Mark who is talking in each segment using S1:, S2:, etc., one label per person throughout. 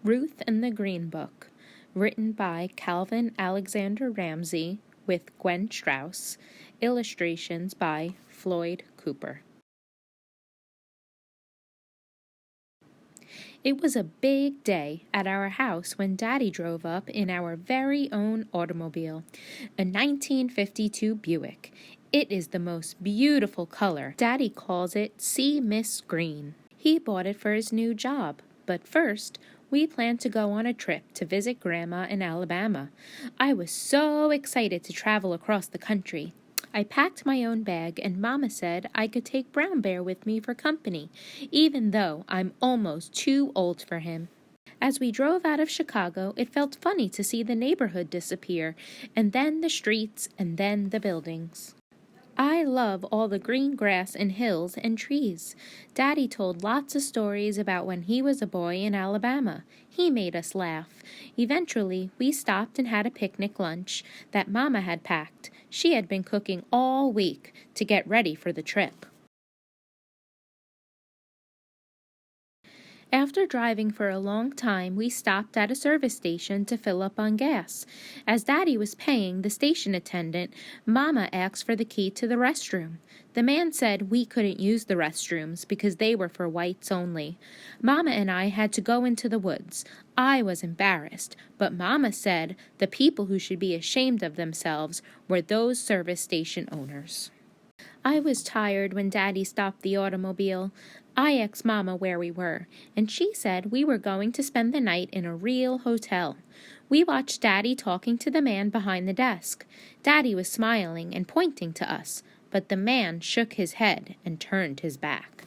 S1: Ruth and the Green Book, written by Calvin Alexander Ramsey with Gwen Strauss, illustrations by Floyd Cooper. It was a big day at our house when Daddy drove up in our very own automobile, a 1952 Buick. It is the most beautiful color. Daddy calls it Sea Mist Green. He bought it for his new job, but first, we planned to go on a trip to visit Grandma in Alabama. I was so excited to travel across the country. I packed my own bag, and Mama said I could take Brown Bear with me for company, even though I'm almost too old for him. As we drove out of Chicago, it felt funny to see the neighborhood disappear, and then the streets, and then the buildings. I love all the green grass and hills and trees. Daddy told lots of stories about when he was a boy in Alabama. He made us laugh. Eventually, we stopped and had a picnic lunch that Mama had packed. She had been cooking all week to get ready for the trip. After driving for a long time, we stopped at a service station to fill up on gas. As Daddy was paying the station attendant, Mama asked for the key to the restroom. The man said we couldn't use the restrooms because they were for whites only. Mama and I had to go into the woods. I was embarrassed, but Mama said the people who should be ashamed of themselves were those service station owners. I was tired when Daddy stopped the automobile. I asked Mama where we were, and she said we were going to spend the night in a real hotel. We watched Daddy talking to the man behind the desk. Daddy was smiling and pointing to us, but the man shook his head and turned his back.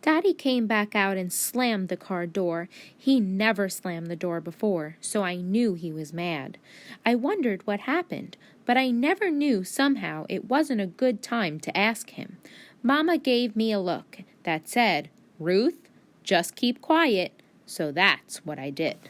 S1: Daddy came back out and slammed the car door. He never slammed the door before, so I knew he was mad. I wondered what happened, but I never knew somehow it wasn't a good time to ask him. Mama gave me a look that said, "Ruth, just keep quiet," so that's what I did.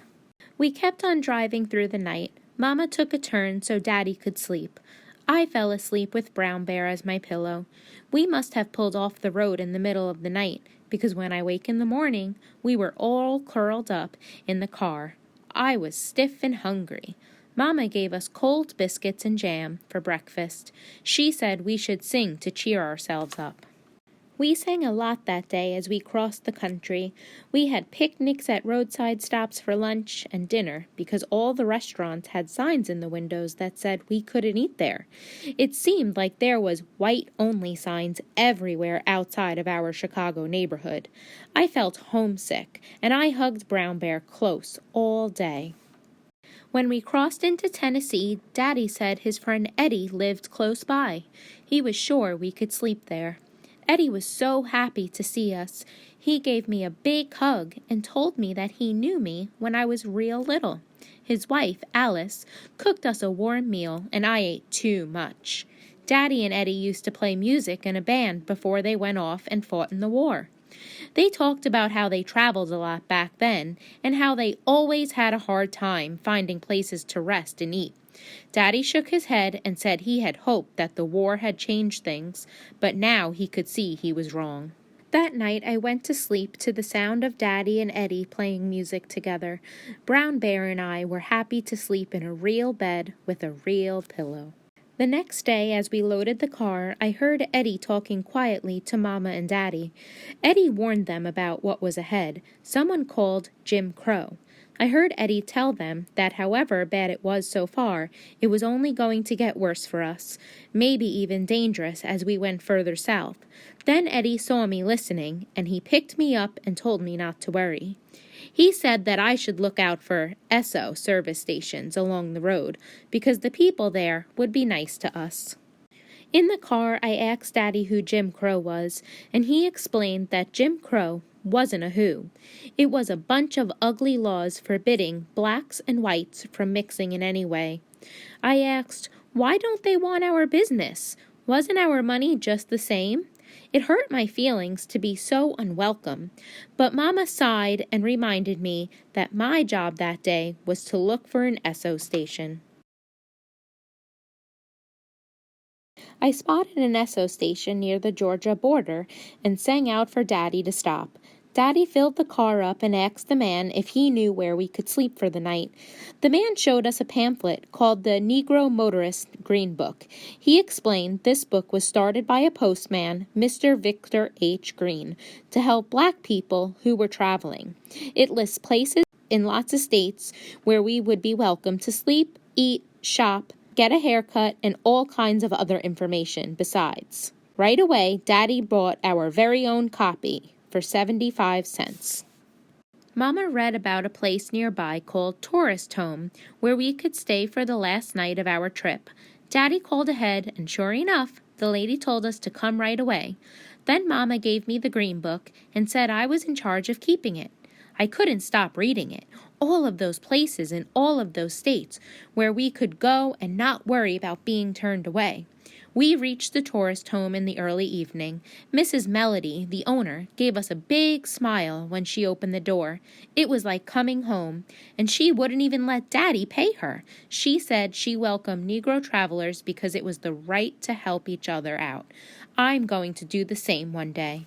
S1: We kept on driving through the night. Mama took a turn so Daddy could sleep. I fell asleep with Brown Bear as my pillow. We must have pulled off the road in the middle of the night, because when I wake in the morning, we were all curled up in the car. I was stiff and hungry. Mama gave us cold biscuits and jam for breakfast. She said we should sing to cheer ourselves up. We sang a lot that day as we crossed the country. We had picnics at roadside stops for lunch and dinner because all the restaurants had signs in the windows that said we couldn't eat there. It seemed like there was white-only signs everywhere outside of our Chicago neighborhood. I felt homesick, and I hugged Brown Bear close all day. When we crossed into Tennessee, Daddy said his friend Eddie lived close by. He was sure we could sleep there. Eddie was so happy to see us. He gave me a big hug and told me that he knew me when I was real little. His wife, Alice, cooked us a warm meal, and I ate too much. Daddy and Eddie used to play music in a band before they went off and fought in the war. They talked about how they traveled a lot back then and how they always had a hard time finding places to rest and eat. Daddy shook his head and said he had hoped that the war had changed things, but now he could see he was wrong. That night I went to sleep to the sound of Daddy and Eddie playing music together. Brown Bear and I were happy to sleep in a real bed with a real pillow. The next day, as we loaded the car, I heard Eddie talking quietly to Mama and Daddy. Eddie warned them about what was ahead. Someone called Jim Crow. I heard Eddie tell them that however bad it was so far, it was only going to get worse for us, maybe even dangerous as we went further south. Then Eddie saw me listening, and he picked me up and told me not to worry. He said that I should look out for Esso service stations along the road because the people there would be nice to us. In the car, I asked Daddy who Jim Crow was, and he explained that Jim Crow wasn't a who. It was a bunch of ugly laws forbidding blacks and whites from mixing in any way. I asked, why don't they want our business? Wasn't our money just the same? It hurt my feelings to be so unwelcome, but Mama sighed and reminded me that my job that day was to look for an Esso station. I spotted an Esso station near the Georgia border and sang out for Daddy to stop. Daddy filled the car up and asked the man if he knew where we could sleep for the night. The man showed us a pamphlet called the Negro Motorist Green Book. He explained this book was started by a postman, Mr. Victor H. Green, to help black people who were traveling. It lists places in lots of states where we would be welcome to sleep, eat, shop, get a haircut, and all kinds of other information besides. Right away, Daddy bought our very own copy for 75 cents. Mama read about a place nearby called Tourist Home, where we could stay for the last night of our trip. Daddy called ahead, and sure enough, the lady told us to come right away. Then Mama gave me the green book and said I was in charge of keeping it. I couldn't stop reading it. All of those places in all of those states where we could go and not worry about being turned away. We reached the tourist home in the early evening. Mrs. Melody, the owner, gave us a big smile when she opened the door. It was like coming home, and she wouldn't even let Daddy pay her. She said she welcomed Negro travelers because it was the right to help each other out. I'm going to do the same one day.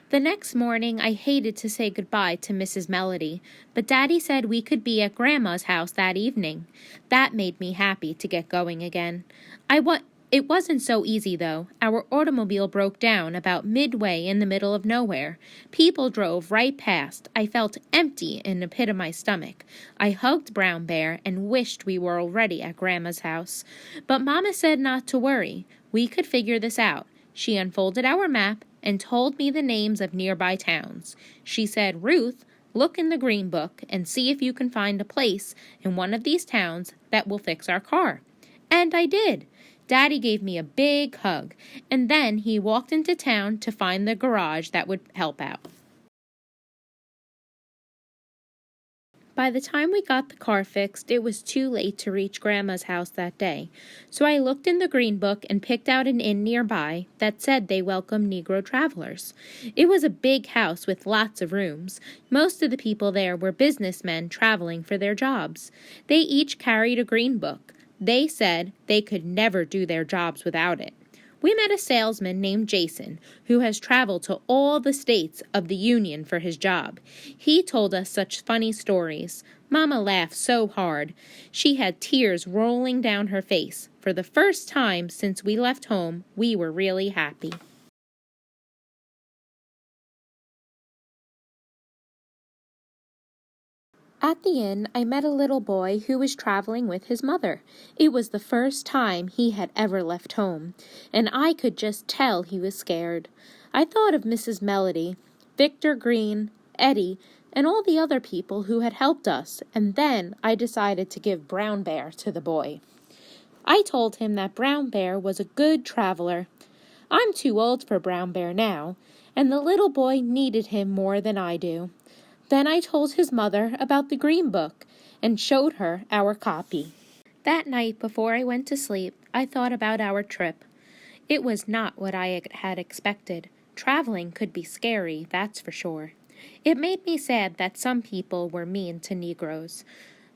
S1: The next morning, I hated to say goodbye to Mrs. Melody, but Daddy said we could be at Grandma's house that evening. That made me happy to get going again. It wasn't so easy, though. Our automobile broke down about midway in the middle of nowhere. People drove right past. I felt empty in the pit of my stomach. I hugged Brown Bear and wished we were already at Grandma's house. But Mama said not to worry. We could figure this out. She unfolded our map and told me the names of nearby towns. She said, "Ruth, look in the green book and see if you can find a place in one of these towns that will fix our car." And I did. Daddy gave me a big hug, and then he walked into town to find the garage that would help out. By the time we got the car fixed, it was too late to reach Grandma's house that day. So I looked in the green book and picked out an inn nearby that said they welcomed Negro travelers. It was a big house with lots of rooms. Most of the people there were businessmen traveling for their jobs. They each carried a green book. They said they could never do their jobs without it. We met a salesman named Jason, who has traveled to all the states of the Union for his job. He told us such funny stories. Mama laughed so hard. She had tears rolling down her face. For the first time since we left home, we were really happy. At the inn, I met a little boy who was traveling with his mother. It was the first time he had ever left home, and I could just tell he was scared. I thought of Mrs. Melody, Victor Green, Eddie, and all the other people who had helped us, and then I decided to give Brown Bear to the boy. I told him that Brown Bear was a good traveler. I'm too old for Brown Bear now, and the little boy needed him more than I do. Then I told his mother about the green book and showed her our copy. That night before I went to sleep, I thought about our trip. It was not what I had expected. Traveling could be scary, that's for sure. It made me sad that some people were mean to Negroes,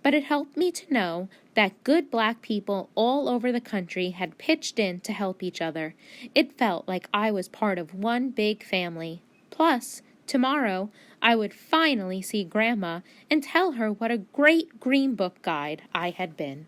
S1: but it helped me to know that good black people all over the country had pitched in to help each other. It felt like I was part of one big family. Plus, tomorrow, I would finally see Grandma and tell her what a great green book guide I had been.